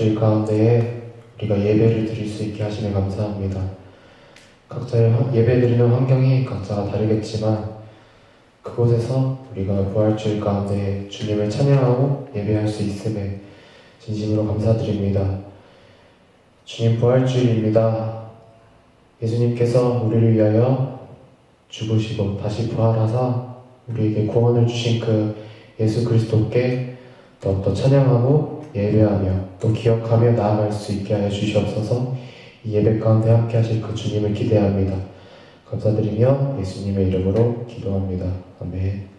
부활주일 가운데에 우리가 예배를 드릴 수 있게 하심에 감사합니다. 각자의 예배드리는 환경이 각자가 다르겠지만 그곳에서 우리가 부활주일 가운데 주님을 찬양하고 예배할 수 있음에 진심으로 감사드립니다. 주님, 부활주일입니다. 예수님께서 우리를 위하여 죽으시고 다시 부활하사 우리에게 구원을 주신 그 예수 그리스도께 더욱더 찬양하고 예배하며 또 기억하며 나아갈 수 있게 하여 주시옵소서. 이 예배 가운데 함께 하실 그 주님을 기대합니다. 감사드리며 예수님의 이름으로 기도합니다. 아멘.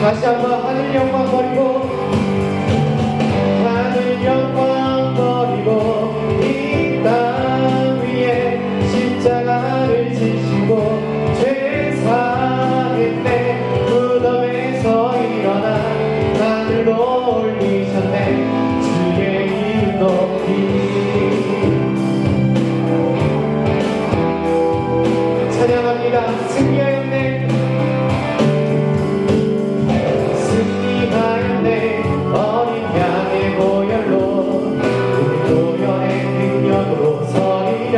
다시 한번 하늘 영광 버리고 하늘 영광 버리고 이 땅 위에 십자가를 지시고 죄 사했네. 무덤에서 일어나 하늘로 올리셨네. 주의 이름 높이 찬양합니다. 승리하였네. 어린 양의 보혈로 우리 도연의 능력으로 서리라.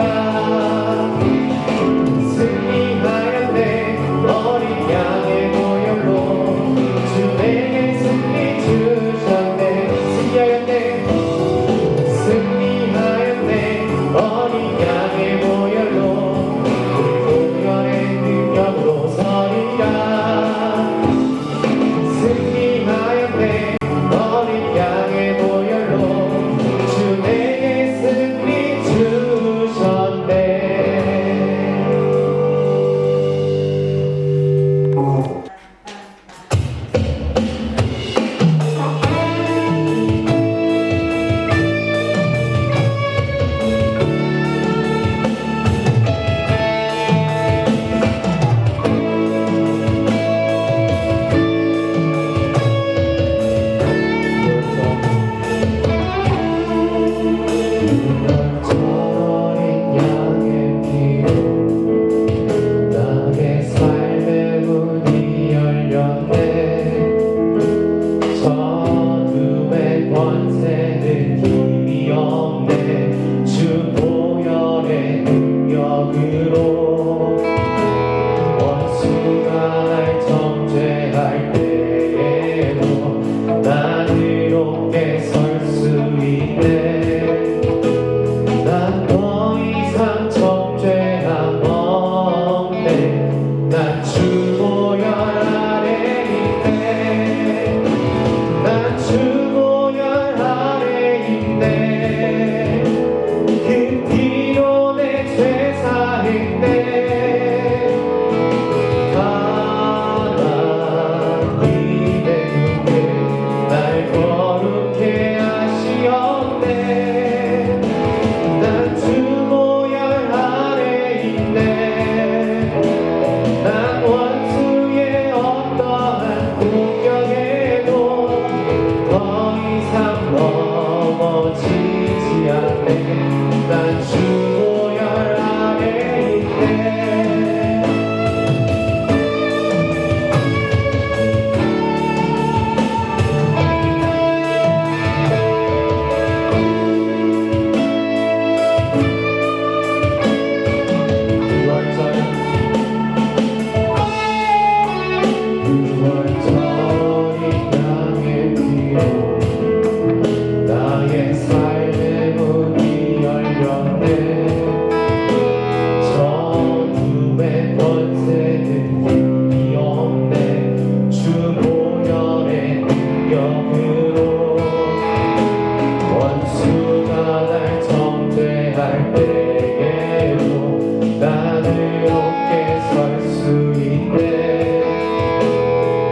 승리하였네. 어린 양의 보혈로 주 내게 승리 주셨네. 승리하였네. 승리하였네. 어린 양의 능력으로 원수가 날 정죄할 때에도 난 이롭게 설 수 있네. 난 더 이상 정죄함 없네. 난 주보혈 아래 있네. 난 주보혈 아래 있네. 그 피로 내 죄 사했네. 하나님의 눈을 날 거룩해 하시었네. 난 주보혈 아래 있네. 난 원수의 어떠한 공격에도 더 이상 넘어지지 않네. 난 주보혈 아래 있네. 유월절이 향해 피로 나의 삶의 문이 열렸네. 저주의 권세는 힘이 없네. 주보혈의 능력으로 원수가 날 정죄할 때에도 난 이롭게 설 수 있네.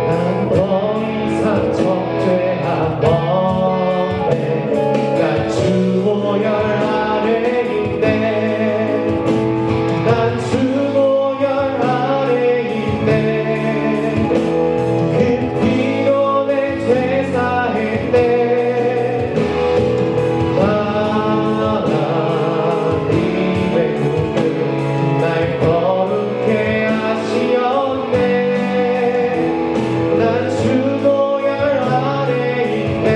난 더 이상 정죄함 없네. 난 주보혈 아래 있네. 난 주보혈 아래 있네. 그 피로 내 죄 사했네. 하나님의 눈을 날 거룩해 하시었네. 난 주보혈 아래 있네.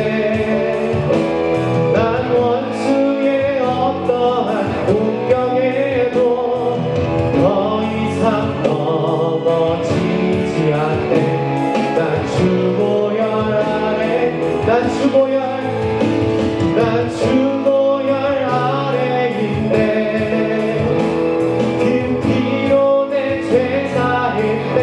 난 원수의 어떠한 공격에도 더 이상 넘어지지 않네. 난 주보혈 아래, 난 주보혈 아래 있네. 그 피로 내 죄 사했네.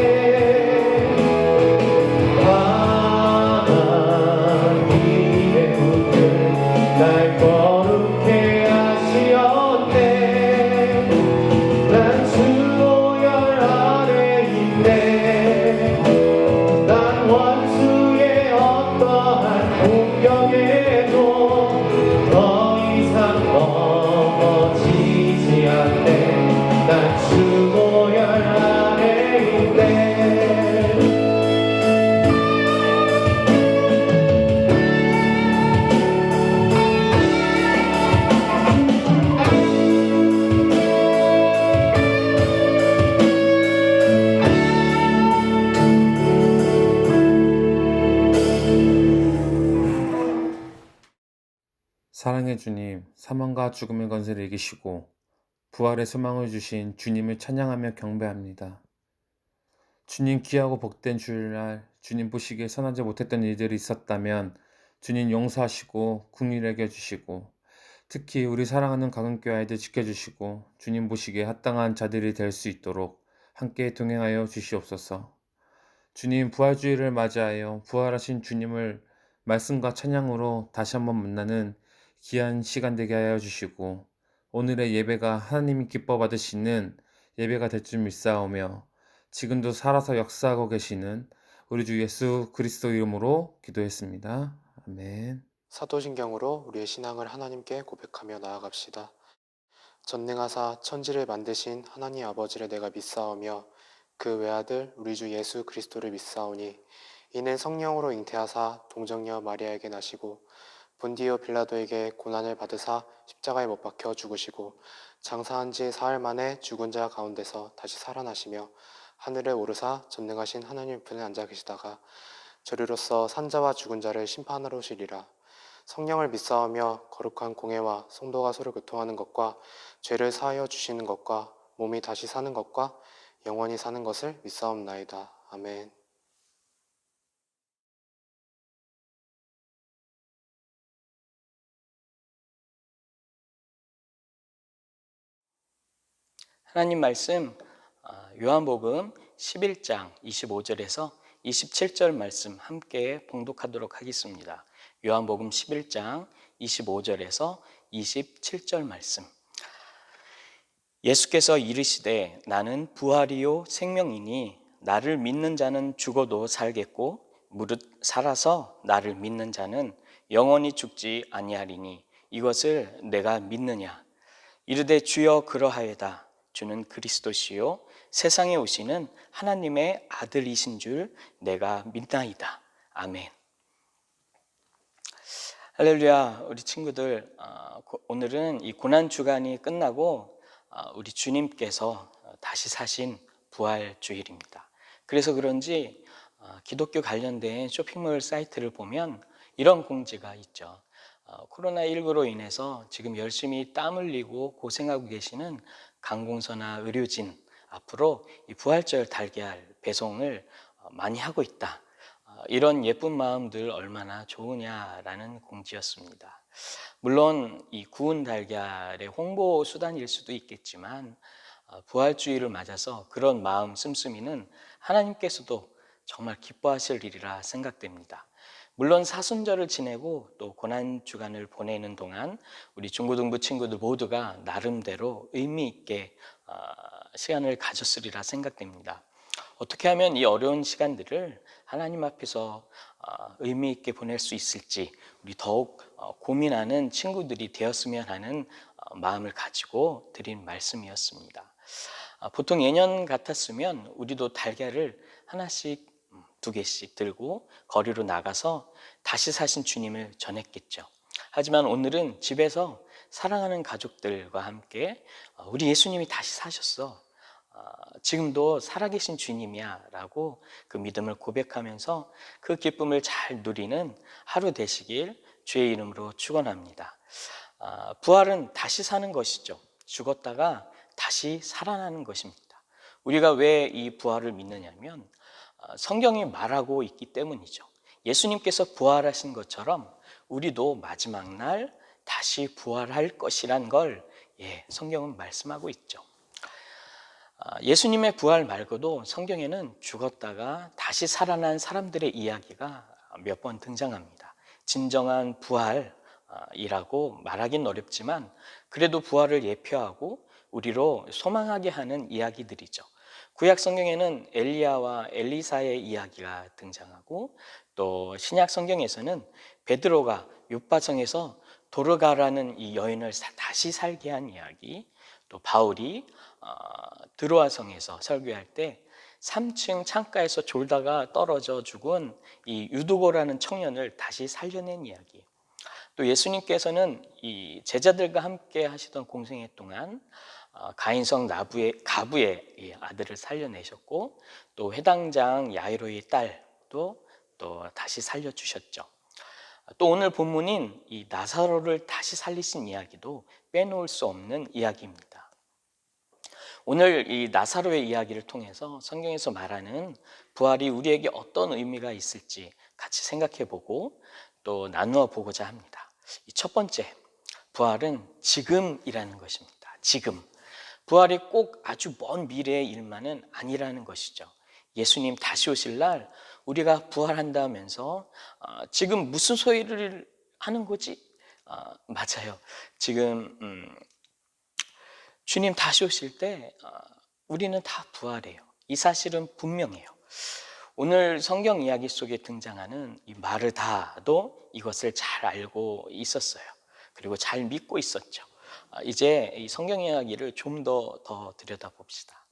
하나님의 눈을 날 거룩해 하시었네. 난 주보혈 아래 있네. 난 원수의 어떠한 공격에도 더 이상 넘어지지 않네. 난 주보혈 아래 있네. 사랑의 주님, 사망과 죽음의 권세를 이기시고 부활의 소망을 주신 주님을 찬양하며 경배합니다. 주님 귀하고 복된 주일날 주님 보시기에 선하지 못했던 일들이 있었다면 주님 용서하시고 긍휼히 여겨주시고 특히 우리 사랑하는 가금교회 아이들 지켜주시고 주님 보시기에 합당한 자들이 될 수 있도록 함께 동행하여 주시옵소서. 주님 부활주의를 맞이하여 부활하신 주님을 말씀과 찬양으로 다시 한번 만나는 귀한 시간 되게 하여 주시고 오늘의 예배가 하나님이 기뻐 받으시는 예배가 될 줄 믿사오며 지금도 살아서 역사하고 계시는 우리 주 예수 그리스도 이름으로 기도했습니다. 아멘. 사도신경으로 우리의 신앙을 하나님께 고백하며 나아갑시다. 전능하사 천지를 만드신 하나님 아버지를 내가 믿사오며 그 외아들 우리 주 예수 그리스도를 믿사오니 이는 성령으로 잉태하사 동정녀 마리아에게 나시고 본디오 빌라도에게 고난을 받으사 십자가에 못 박혀 죽으시고 장사한 지 사흘 만에 죽은 자 가운데서 다시 살아나시며 하늘에 오르사 전능하신 하나님 편에 앉아 계시다가 저리로서 산자와 죽은 자를 심판하러 오시리라. 성령을 믿사오며 거룩한 공회와 성도가 서로 교통하는 것과 죄를 사하여 주시는 것과 몸이 다시 사는 것과 영원히 사는 것을 믿사옵나이다. 아멘. 하나님 말씀 요한복음 11장 25절에서 27절 말씀 함께 봉독하도록 하겠습니다. 요한복음 11장 25절에서 27절 말씀. 예수께서 이르시되 나는 부활이요 생명이니 나를 믿는 자는 죽어도 살겠고 무릇 살아서 나를 믿는 자는 영원히 죽지 아니하리니 이것을 내가 믿느냐. 이르되 주여 그러하여다. 주는 그리스도시요 세상에 오시는 하나님의 아들이신 줄 내가 믿나이다. 아멘. 할렐루야. 우리 친구들, 오늘은 이 고난 주간이 끝나고 우리 주님께서 다시 사신 부활 주일입니다. 그래서 그런지 기독교 관련된 쇼핑몰 사이트를 보면 이런 공지가 있죠. 코로나19로 인해서 지금 열심히 땀 흘리고 고생하고 계시는 관공서나 의료진, 앞으로 이 부활절 달걀 배송을 많이 하고 있다. 이런 예쁜 마음들 얼마나 좋으냐라는 공지였습니다. 물론 이 구운 달걀의 홍보 수단일 수도 있겠지만 부활주의를 맞아서 그런 마음 씀씀이는 하나님께서도 정말 기뻐하실 일이라 생각됩니다. 물론 사순절을 지내고 또 고난주간을 보내는 동안 우리 중고등부 친구들 모두가 나름대로 의미 있게 시간을 가졌으리라 생각됩니다. 어떻게 하면 이 어려운 시간들을 하나님 앞에서 의미 있게 보낼 수 있을지 우리 더욱 고민하는 친구들이 되었으면 하는 마음을 가지고 드린 말씀이었습니다. 보통 예년 같았으면 우리도 달걀을 하나씩 2개씩 들고 거리로 나가서 다시 사신 주님을 전했겠죠. 하지만 오늘은 집에서 사랑하는 가족들과 함께 우리 예수님이 다시 사셨어. 지금도 살아계신 주님이야 라고 그 믿음을 고백하면서 그 기쁨을 잘 누리는 하루 되시길 주의 이름으로 축원합니다. 부활은 다시 사는 것이죠. 죽었다가 다시 살아나는 것입니다. 우리가 왜 이 부활을 믿느냐면 성경이 말하고 있기 때문이죠. 예수님께서 부활하신 것처럼 우리도 마지막 날 다시 부활할 것이란 걸 성경은 말씀하고 있죠. 예수님의 부활 말고도 성경에는 죽었다가 다시 살아난 사람들의 이야기가 몇 번 등장합니다. 진정한 부활이라고 말하긴 어렵지만 그래도 부활을 예표하고 우리로 소망하게 하는 이야기들이죠. 구약 성경에는 엘리야와 엘리사의 이야기가 등장하고 또 신약 성경에서는 베드로가 욥바성에서 도르가라는 이 여인을 다시 살게 한 이야기, 또 바울이 드로아성에서 설교할 때 3층 창가에서 졸다가 떨어져 죽은 이 유두고라는 청년을 다시 살려낸 이야기, 또 예수님께서는 이 제자들과 함께 하시던 공생애 동안 가인성 가부의 아들을 살려내셨고 또 회당장 야이로의 딸도 또 다시 살려주셨죠. 또 오늘 본문인 이 나사로를 다시 살리신 이야기도 빼놓을 수 없는 이야기입니다. 오늘 이 나사로의 이야기를 통해서 성경에서 말하는 부활이 우리에게 어떤 의미가 있을지 같이 생각해보고 또 나누어 보고자 합니다. 첫 번째, 부활은 지금이라는 것입니다. 지금. 부활이 꼭 아주 먼 미래의 일만은 아니라는 것이죠. 예수님 다시 오실 날 우리가 부활한다면서 지금 무슨 소리를 하는 거지? 맞아요. 지금 주님 다시 오실 때 우리는 다 부활해요. 이 사실은 분명해요. 오늘 성경 이야기 속에 등장하는 이 마르다도 이것을 잘 알고 있었어요. 그리고 잘 믿고 있었죠. 이제 이 성경 이야기를 좀 더 들여다봅시다.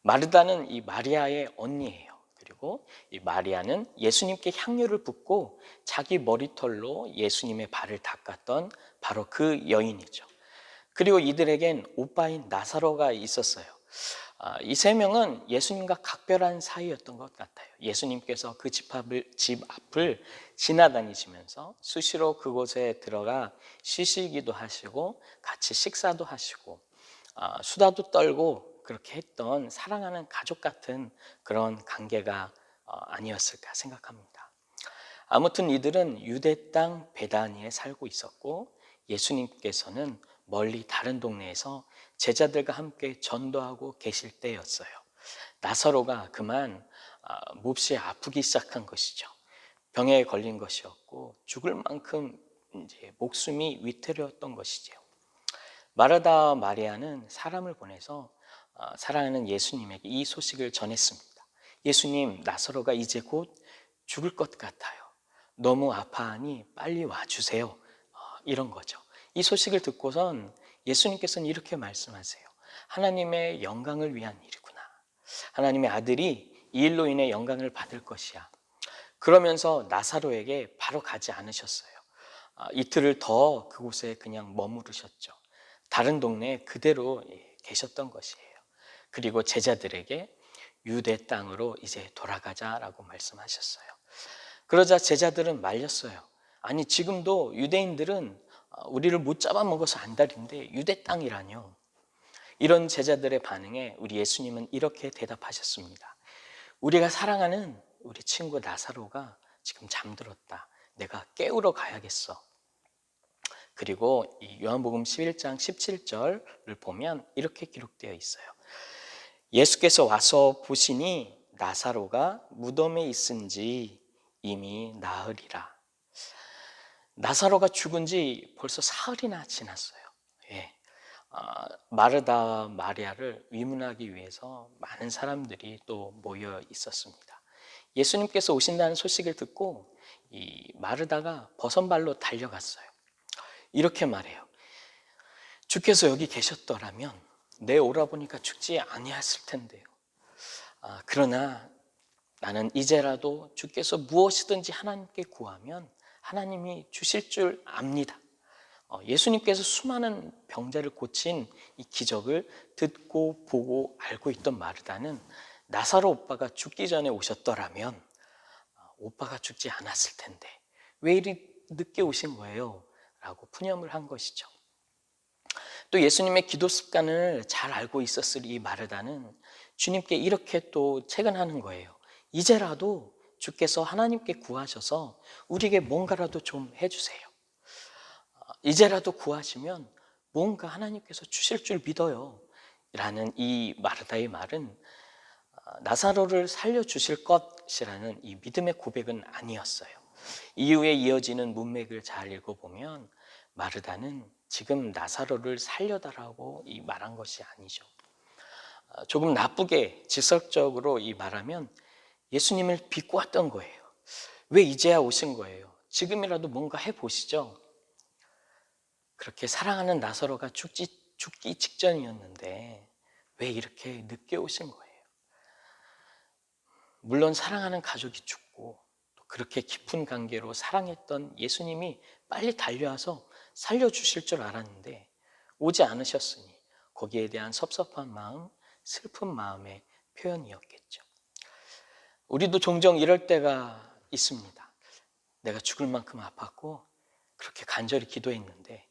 마르다는 이 마리아의 언니예요. 그리고 이 마리아는 예수님께 향유를 붓고 자기 머리털로 예수님의 발을 닦았던 바로 그 여인이죠. 그리고 이들에겐 오빠인 나사로가 있었어요. 이 세 명은 예수님과 각별한 사이였던 것 같아요. 예수님께서 그 집 앞을 지나다니시면서 수시로 그곳에 들어가 쉬시기도 하시고 같이 식사도 하시고 수다도 떨고 그렇게 했던 사랑하는 가족 같은 그런 관계가 아니었을까 생각합니다. 아무튼 이들은 유대 땅 베다니에 살고 있었고 예수님께서는 멀리 다른 동네에서 제자들과 함께 전도하고 계실 때였어요. 나사로가 그만 몹시 아프기 시작한 것이죠. 병에 걸린 것이었고 죽을 만큼 이제 목숨이 위태로웠던 것이죠. 마르다와 마리아는 사람을 보내서 사랑하는 예수님에게 이 소식을 전했습니다. 예수님, 나사로가 이제 곧 죽을 것 같아요. 너무 아파하니 빨리 와주세요. 이런 거죠. 이 소식을 듣고선 예수님께서는 이렇게 말씀하세요. 하나님의 영광을 위한 일이구나. 하나님의 아들이 이 일로 인해 영광을 받을 것이야. 그러면서 나사로에게 바로 가지 않으셨어요. 이틀을 더 그곳에 그냥 머무르셨죠. 다른 동네에 그대로 계셨던 것이에요. 그리고 제자들에게 유대 땅으로 이제 돌아가자라고 말씀하셨어요. 그러자 제자들은 말렸어요. 아니, 지금도 유대인들은 우리를 못 잡아먹어서 안달인데 유대 땅이라뇨. 이런 제자들의 반응에 우리 예수님은 이렇게 대답하셨습니다. 우리가 사랑하는 우리 친구 나사로가 지금 잠들었다. 내가 깨우러 가야겠어. 그리고 이 요한복음 11장 17절을 보면 이렇게 기록되어 있어요. 예수께서 와서 보시니 나사로가 무덤에 있은지 이미 나흘이라. 나사로가 죽은 지 벌써 사흘이나 지났어요. 예. 마르다와 마리아를 위문하기 위해서 많은 사람들이 또 모여 있었습니다. 예수님께서 오신다는 소식을 듣고 이 마르다가 버선발로 달려갔어요. 이렇게 말해요. 주께서 여기 계셨더라면 내 오라보니까 죽지 아니했을 텐데요. 그러나 나는 이제라도 주께서 무엇이든지 하나님께 구하면 하나님이 주실 줄 압니다. 예수님께서 수많은 병자를 고친 이 기적을 듣고 보고 알고 있던 마르다는 나사로 오빠가 죽기 전에 오셨더라면 오빠가 죽지 않았을 텐데 왜 이리 늦게 오신 거예요? 라고 푸념을 한 것이죠. 또 예수님의 기도 습관을 잘 알고 있었을 이 마르다는 주님께 이렇게 또 채근하는 거예요. 이제라도 주께서 하나님께 구하셔서 우리에게 뭔가라도 좀 해주세요. 이제라도 구하시면 뭔가 하나님께서 주실 줄 믿어요. 라는 이 마르다의 말은 나사로를 살려주실 것이라는 이 믿음의 고백은 아니었어요. 이후에 이어지는 문맥을 잘 읽어보면 마르다는 지금 나사로를 살려달라고 이 말한 것이 아니죠. 조금 나쁘게 직설적으로 이 말하면 예수님을 비꼬았던 거예요. 왜 이제야 오신 거예요? 지금이라도 뭔가 해보시죠. 그렇게 사랑하는 나사로가 죽기 직전이었는데 왜 이렇게 늦게 오신 거예요? 물론 사랑하는 가족이 죽고 또 그렇게 깊은 관계로 사랑했던 예수님이 빨리 달려와서 살려주실 줄 알았는데 오지 않으셨으니 거기에 대한 섭섭한 마음, 슬픈 마음의 표현이었겠죠. 우리도 종종 이럴 때가 있습니다. 내가 죽을 만큼 아팠고 그렇게 간절히 기도했는데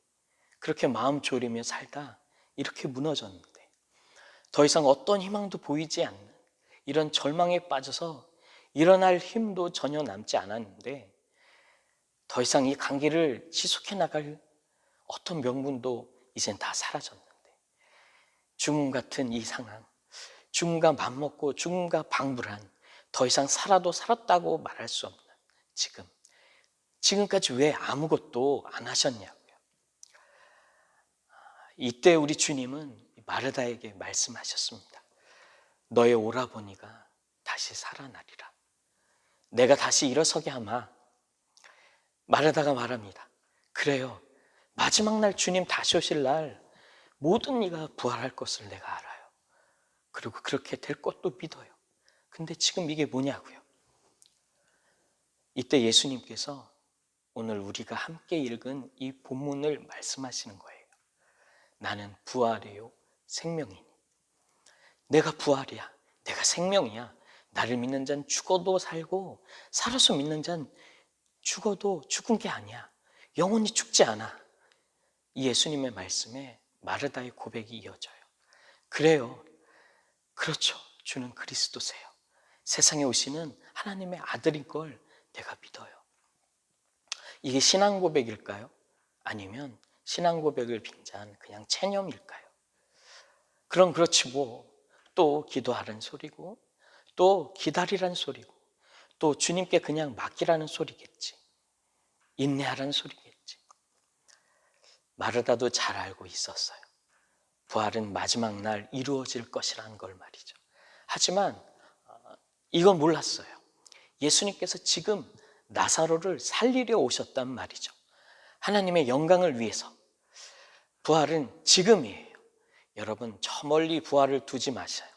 그렇게 마음 졸이며 살다 이렇게 무너졌는데 더 이상 어떤 희망도 보이지 않는 이런 절망에 빠져서 일어날 힘도 전혀 남지 않았는데 더 이상 이 관계를 지속해 나갈 어떤 명분도 이젠 다 사라졌는데 죽음 같은 이 상황, 죽음과 맞먹고 죽음과 방불한 더 이상 살아도 살았다고 말할 수 없는 지금까지 왜 아무것도 안 하셨냐고요. 이때 우리 주님은 마르다에게 말씀하셨습니다. 너의 오라버니가 다시 살아나리라. 내가 다시 일어서게 하마. 마르다가 말합니다. 그래요. 마지막 날 주님 다시 오실 날 모든 이가 부활할 것을 내가 알아요. 그리고 그렇게 될 것도 믿어요. 근데 지금 이게 뭐냐고요. 이때 예수님께서 오늘 우리가 함께 읽은 이 본문을 말씀하시는 거예요. 나는 부활이요 생명이니. 내가 부활이야. 내가 생명이야. 나를 믿는 자는 죽어도 살고 살아서 믿는 자는 죽어도 죽은 게 아니야. 영원히 죽지 않아. 이 예수님의 말씀에 마르다의 고백이 이어져요. 그래요. 그렇죠. 주는 그리스도세요. 세상에 오시는 하나님의 아들인 걸 내가 믿어요. 이게 신앙 고백일까요? 아니면 신앙 고백을 빙자한 그냥 체념일까요? 그럼 그렇지 뭐. 또 기도하라는 소리고, 또 기다리라는 소리고, 또 주님께 그냥 맡기라는 소리겠지. 인내하라는 소리겠지. 마르다도 잘 알고 있었어요. 부활은 마지막 날 이루어질 것이라는 걸 말이죠. 하지만 이건 몰랐어요. 예수님께서 지금 나사로를 살리려 오셨단 말이죠. 하나님의 영광을 위해서. 부활은 지금이에요. 여러분, 저 멀리 부활을 두지 마셔요.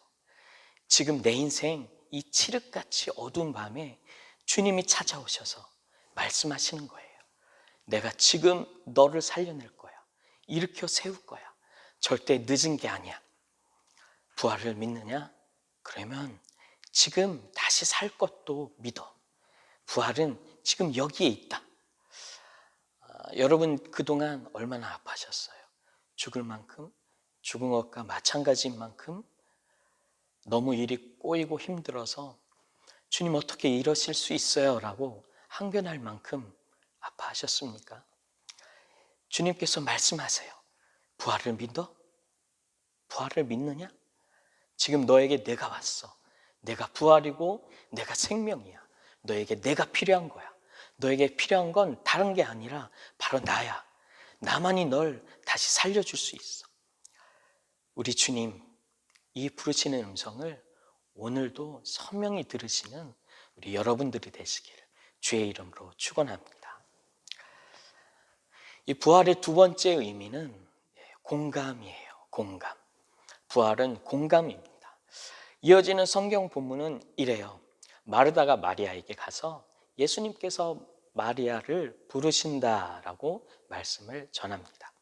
지금 내 인생 이 칠흑같이 어두운 밤에 주님이 찾아오셔서 말씀하시는 거예요. 내가 지금 너를 살려낼 거야. 일으켜 세울 거야. 절대 늦은 게 아니야. 부활을 믿느냐? 그러면 지금 다시 살 것도 믿어. 부활은 지금 여기에 있다. 여러분 그동안 얼마나 아파하셨어요? 죽을 만큼, 죽은 것과 마찬가지인 만큼 너무 일이 꼬이고 힘들어서 주님 어떻게 이러실 수 있어요? 라고 항변할 만큼 아파하셨습니까? 주님께서 말씀하세요. 부활을 믿어? 부활을 믿느냐? 지금 너에게 내가 왔어. 내가 부활이고 내가 생명이야. 너에게 내가 필요한 거야. 너에게 필요한 건 다른 게 아니라 바로 나야. 나만이 널 다시 살려줄 수 있어. 우리 주님, 이 부르시는 음성을 오늘도 선명히 들으시는 우리 여러분들이 되시길 주의 이름으로 축원합니다. 이 부활의 두 번째 의미는 공감이에요. 공감. 부활은 공감입니다. 이어지는 성경 본문은 이래요. 마르다가 마리아에게 가서 예수님께서 마리아를 부르신다라고 말씀을 전합니다.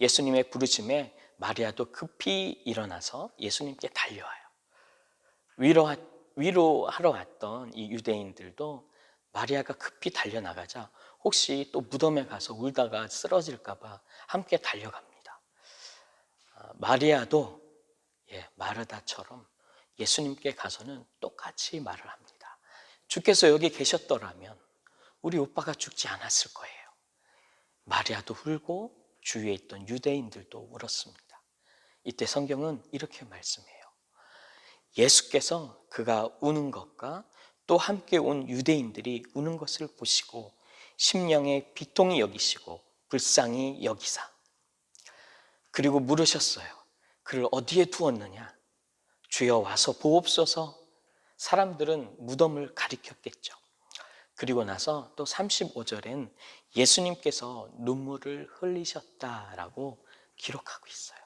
예수님의 부르심에 마리아도 급히 일어나서 예수님께 달려와요. 위로하러 왔던 이 유대인들도 마리아가 급히 달려나가자 혹시 또 무덤에 가서 울다가 쓰러질까 봐 함께 달려갑니다. 마리아도 마르다처럼 예수님께 가서는 똑같이 말을 합니다. 주께서 여기 계셨더라면 우리 오빠가 죽지 않았을 거예요. 마리아도 울고 주위에 있던 유대인들도 울었습니다. 이때 성경은 이렇게 말씀해요. 예수께서 그가 우는 것과 또 함께 온 유대인들이 우는 것을 보시고 심령에 비통히 여기시고 불쌍히 여기사 그리고 물으셨어요. 그를 어디에 두었느냐? 주여 와서 보옵소서. 사람들은 무덤을 가리켰겠죠. 그리고 나서 또 35절엔 예수님께서 눈물을 흘리셨다라고 기록하고 있어요.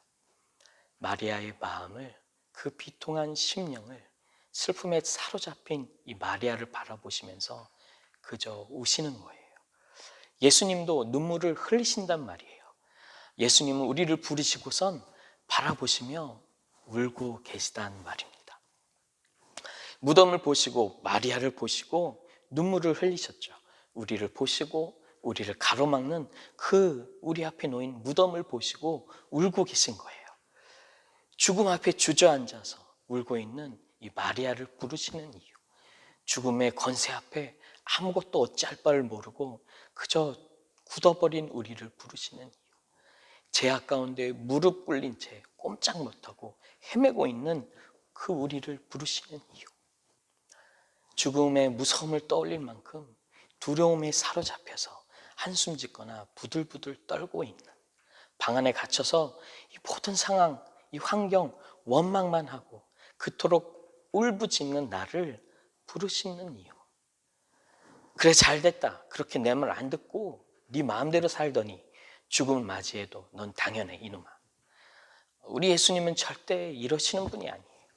마리아의 마음을, 그 비통한 심령을, 슬픔에 사로잡힌 이 마리아를 바라보시면서 그저 우시는 거예요. 예수님도 눈물을 흘리신단 말이에요. 예수님은 우리를 부르시고선 바라보시며 울고 계시단 말입니다. 무덤을 보시고 마리아를 보시고 눈물을 흘리셨죠. 우리를 보시고 우리를 가로막는 그 우리 앞에 놓인 무덤을 보시고 울고 계신 거예요. 죽음 앞에 주저앉아서 울고 있는 이 마리아를 부르시는 이유, 죽음의 권세 앞에 아무것도 어찌할 바를 모르고 그저 굳어버린 우리를 부르시는 이유, 죄악 가운데 무릎 꿇린 채 꼼짝 못하고 헤매고 있는 그 우리를 부르시는 이유, 죽음의 무서움을 떠올릴 만큼 두려움에 사로잡혀서 한숨 짓거나 부들부들 떨고 있는, 방 안에 갇혀서 이 모든 상황, 이 환경 원망만 하고 그토록 울부짖는 나를 부르시는 이유. 그래 잘됐다. 그렇게 내 말 안 듣고 네 마음대로 살더니 죽음을 맞이해도 넌 당연해 이놈아. 우리 예수님은 절대 이러시는 분이 아니에요.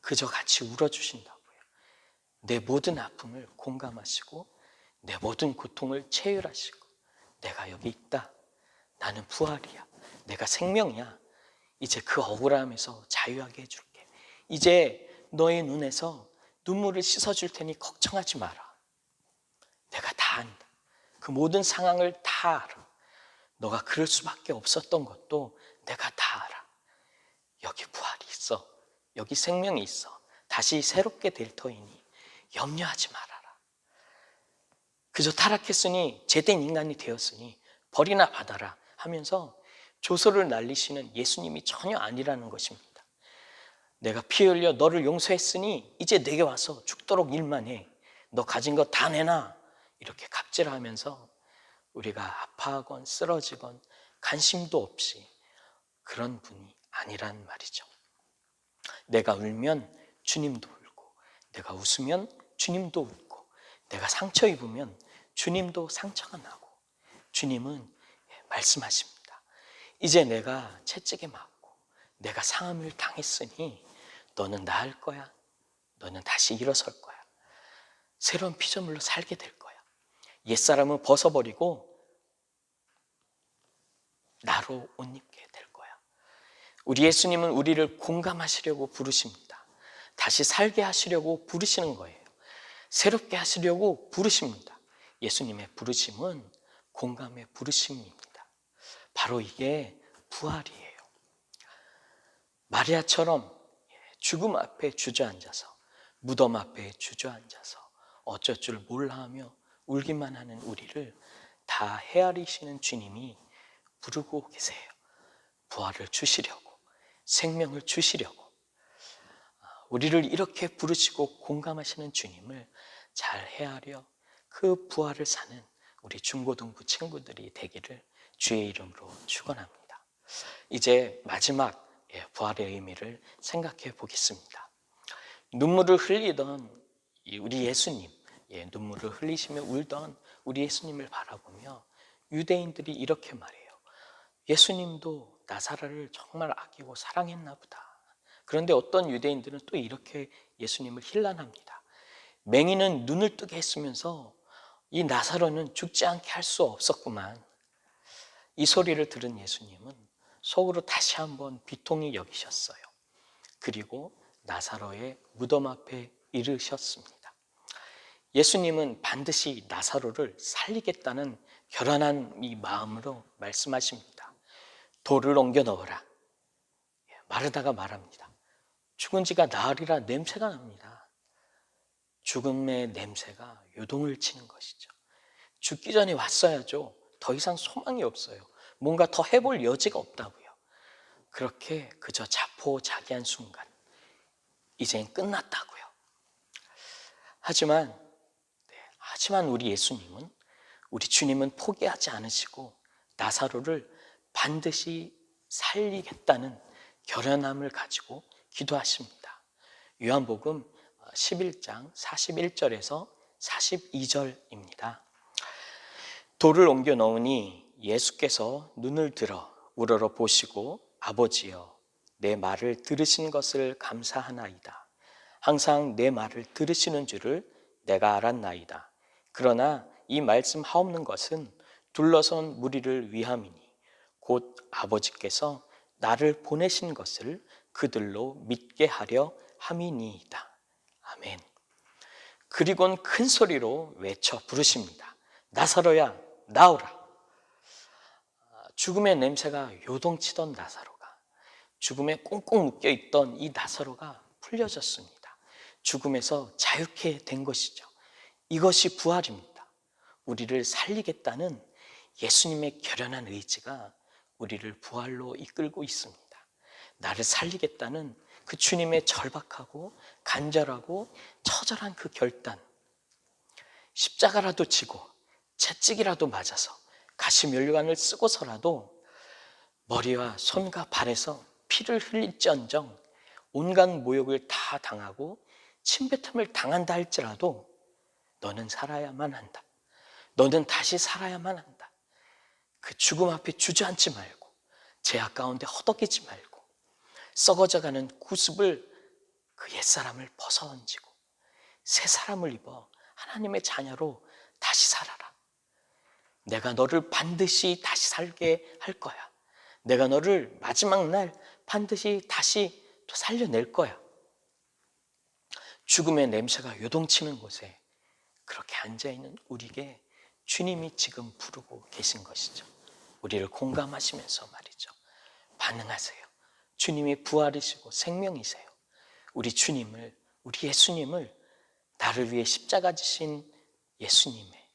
그저 같이 울어주신다고요. 내 모든 아픔을 공감하시고 내 모든 고통을 체휼하시고 내가 여기 있다. 나는 부활이야. 내가 생명이야. 이제 그 억울함에서 자유하게 해줄게. 이제 너의 눈에서 눈물을 씻어줄 테니 걱정하지 마라. 내가 다 안다. 그 모든 상황을 다 알아. 너가 그럴 수밖에 없었던 것도 내가 다 알아. 여기 부활이 있어. 여기 생명이 있어. 다시 새롭게 될 터이니 염려하지 말아라. 그저 타락했으니 죄된 인간이 되었으니 벌이나 받아라 하면서 조소를 날리시는 예수님이 전혀 아니라는 것입니다. 내가 피 흘려 너를 용서했으니 이제 내게 와서 죽도록 일만 해. 너 가진 거 다 내놔. 이렇게 갑질하면서 우리가 아파하건 쓰러지건 관심도 없이 그런 분이 아니란 말이죠. 내가 울면 주님도 울고, 내가 웃으면 주님도 웃고, 내가 상처 입으면 주님도 상처가 나고, 주님은 말씀하십니다. 이제 내가 채찍에 맞고 내가 상함을 당했으니 너는 나을 거야. 너는 다시 일어설 거야. 새로운 피조물로 살게 될 거야. 옛사람은 벗어버리고 나로 옷 입게 될 거야. 우리 예수님은 우리를 공감하시려고 부르십니다. 다시 살게 하시려고 부르시는 거예요. 새롭게 하시려고 부르십니다. 예수님의 부르심은 공감의 부르심입니다. 바로 이게 부활이에요. 마리아처럼 죽음 앞에 주저앉아서, 무덤 앞에 주저앉아서 어쩔 줄 몰라 하며 울기만 하는 우리를 다 헤아리시는 주님이 부르고 계세요. 부활을 주시려고, 생명을 주시려고. 우리를 이렇게 부르시고 공감하시는 주님을 잘 헤아려 그 부활을 사는 우리 중고등부 친구들이 되기를 주의 이름으로 축원합니다. 이제 마지막 부활의 의미를 생각해 보겠습니다. 눈물을 흘리던 우리 예수님, 눈물을 흘리시며 울던 우리 예수님을 바라보며 유대인들이 이렇게 말해요. 예수님도 나사로를 정말 아끼고 사랑했나 보다. 그런데 어떤 유대인들은 또 이렇게 예수님을 힐난합니다. 맹인은 눈을 뜨게 했으면서 이 나사로는 죽지 않게 할 수 없었구만. 이 소리를 들은 예수님은 속으로 다시 한번 비통히 여기셨어요. 그리고 나사로의 무덤 앞에 이르셨습니다. 예수님은 반드시 나사로를 살리겠다는 결연한 이 마음으로 말씀하십니다. 돌을 옮겨 넣어라. 마르다가 말합니다. 죽은 지가 나흘이라 냄새가 납니다. 죽음의 냄새가 요동을 치는 것이죠. 죽기 전에 왔어야죠. 더 이상 소망이 없어요. 뭔가 더 해볼 여지가 없다고요. 그렇게 그저 자포자기한 순간 이젠 끝났다고요. 하지만 우리 예수님은, 우리 주님은 포기하지 않으시고 나사로를 반드시 살리겠다는 결연함을 가지고 기도하십니다. 요한복음 11장 41절에서 42절입니다. 돌을 옮겨 넣으니 예수께서 눈을 들어 우러러 보시고 아버지여 내 말을 들으신 것을 감사하나이다. 항상 내 말을 들으시는 줄을 내가 알았나이다. 그러나 이 말씀 하옵는 것은 둘러선 무리를 위함이니 곧 아버지께서 나를 보내신 것을 그들로 믿게 하려 함이니이다. 아멘. 그리고는 큰 소리로 외쳐 부르십니다. 나사로야 나오라. 죽음의 냄새가 요동치던 나사로가, 죽음에 꽁꽁 묶여있던 이 나사로가 풀려졌습니다. 죽음에서 자유케 된 것이죠. 이것이 부활입니다. 우리를 살리겠다는 예수님의 결연한 의지가 우리를 부활로 이끌고 있습니다. 나를 살리겠다는 그 주님의 절박하고 간절하고 처절한 그 결단, 십자가라도 지고 채찍이라도 맞아서 가시면류관을 쓰고서라도 머리와 손과 발에서 피를 흘릴지언정 온갖 모욕을 다 당하고 침뱉음을 당한다 할지라도 너는 살아야만 한다. 너는 다시 살아야만 한다. 그 죽음 앞에 주저앉지 말고, 죄악 가운데 허덕이지 말고, 썩어져가는 구습을, 그 옛사람을 벗어던지고 새 사람을 입어 하나님의 자녀로 다시 살아라. 내가 너를 반드시 다시 살게 할 거야. 내가 너를 마지막 날 반드시 다시 또 살려낼 거야. 죽음의 냄새가 요동치는 곳에 그렇게 앉아있는 우리에게 주님이 지금 부르고 계신 것이죠. 우리를 공감하시면서 말이죠. 반응하세요. 주님이 부활이시고 생명이세요. 우리 주님을, 우리 예수님을, 나를 위해 십자가 지신 예수님의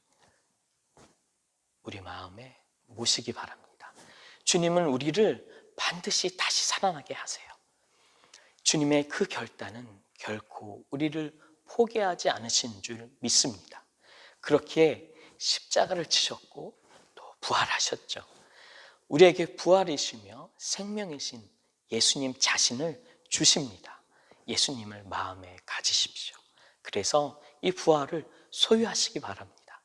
우리 마음에 모시기 바랍니다. 주님은 우리를 반드시 다시 살아나게 하세요. 주님의 그 결단은 결코 우리를 포기하지 않으신 줄 믿습니다. 그렇게 십자가를 지셨고 또 부활하셨죠. 우리에게 부활이시며 생명이신 예수님 자신을 주십니다. 예수님을 마음에 가지십시오. 그래서 이 부활을 소유하시기 바랍니다.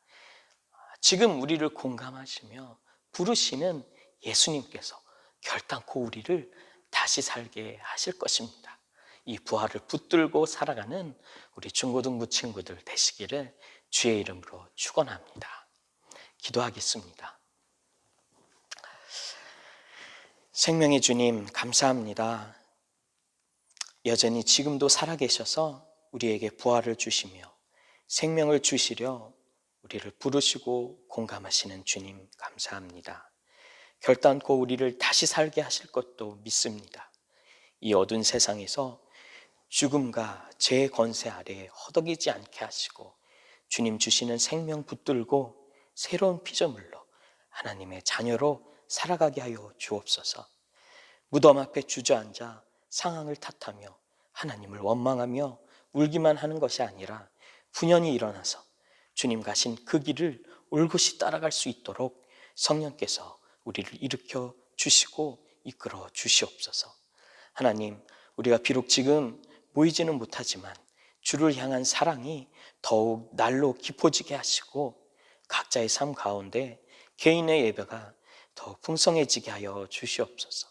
지금 우리를 공감하시며 부르시는 예수님께서 결단코 우리를 다시 살게 하실 것입니다. 이 부활을 붙들고 살아가는 우리 중고등부 친구들 되시기를 주의 이름으로 축원합니다. 기도하겠습니다. 생명의 주님, 감사합니다. 여전히 지금도 살아계셔서 우리에게 부활을 주시며 생명을 주시려 우리를 부르시고 공감하시는 주님, 감사합니다. 결단코 우리를 다시 살게 하실 것도 믿습니다. 이 어두운 세상에서 죽음과 죄의 권세 아래에 허덕이지 않게 하시고 주님 주시는 생명 붙들고 새로운 피조물로 하나님의 자녀로 살아가게 하여 주옵소서. 무덤 앞에 주저앉아 상황을 탓하며 하나님을 원망하며 울기만 하는 것이 아니라 분연히 일어나서 주님 가신 그 길을 올곧이 따라갈 수 있도록 성령께서 우리를 일으켜 주시고 이끌어 주시옵소서. 하나님, 우리가 비록 지금 보이지는 못하지만 주를 향한 사랑이 더욱 날로 깊어지게 하시고 각자의 삶 가운데 개인의 예배가 더욱 풍성해지게 하여 주시옵소서.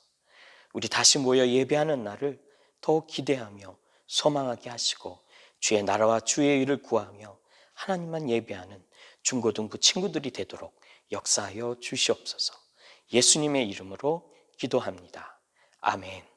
우리 다시 모여 예배하는 날을 더욱 기대하며 소망하게 하시고 주의 나라와 주의 의를 구하며 하나님만 예배하는 중고등부 친구들이 되도록 역사하여 주시옵소서. 예수님의 이름으로 기도합니다. 아멘.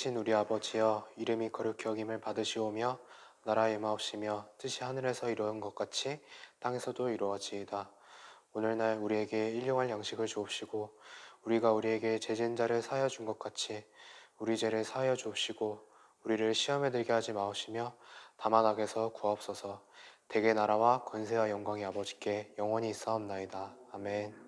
되신 우리 아버지여, 이름이 거룩히 여김을 받으시오며 나라의 임하옵시며 뜻이 하늘에서 이루어진 것 같이 땅에서도 이루어지이다. 오늘날 우리에게 일용할 양식을 주옵시고 우리가 우리에게 죄진 자를 사하여 준 것 같이 우리 죄를 사하여 주옵시고 우리를 시험에 들게 하지 마옵시며 다만 악에서 구하옵소서. 대개 나라와 권세와 영광이 아버지께 영원히 있사옵나이다. 아멘.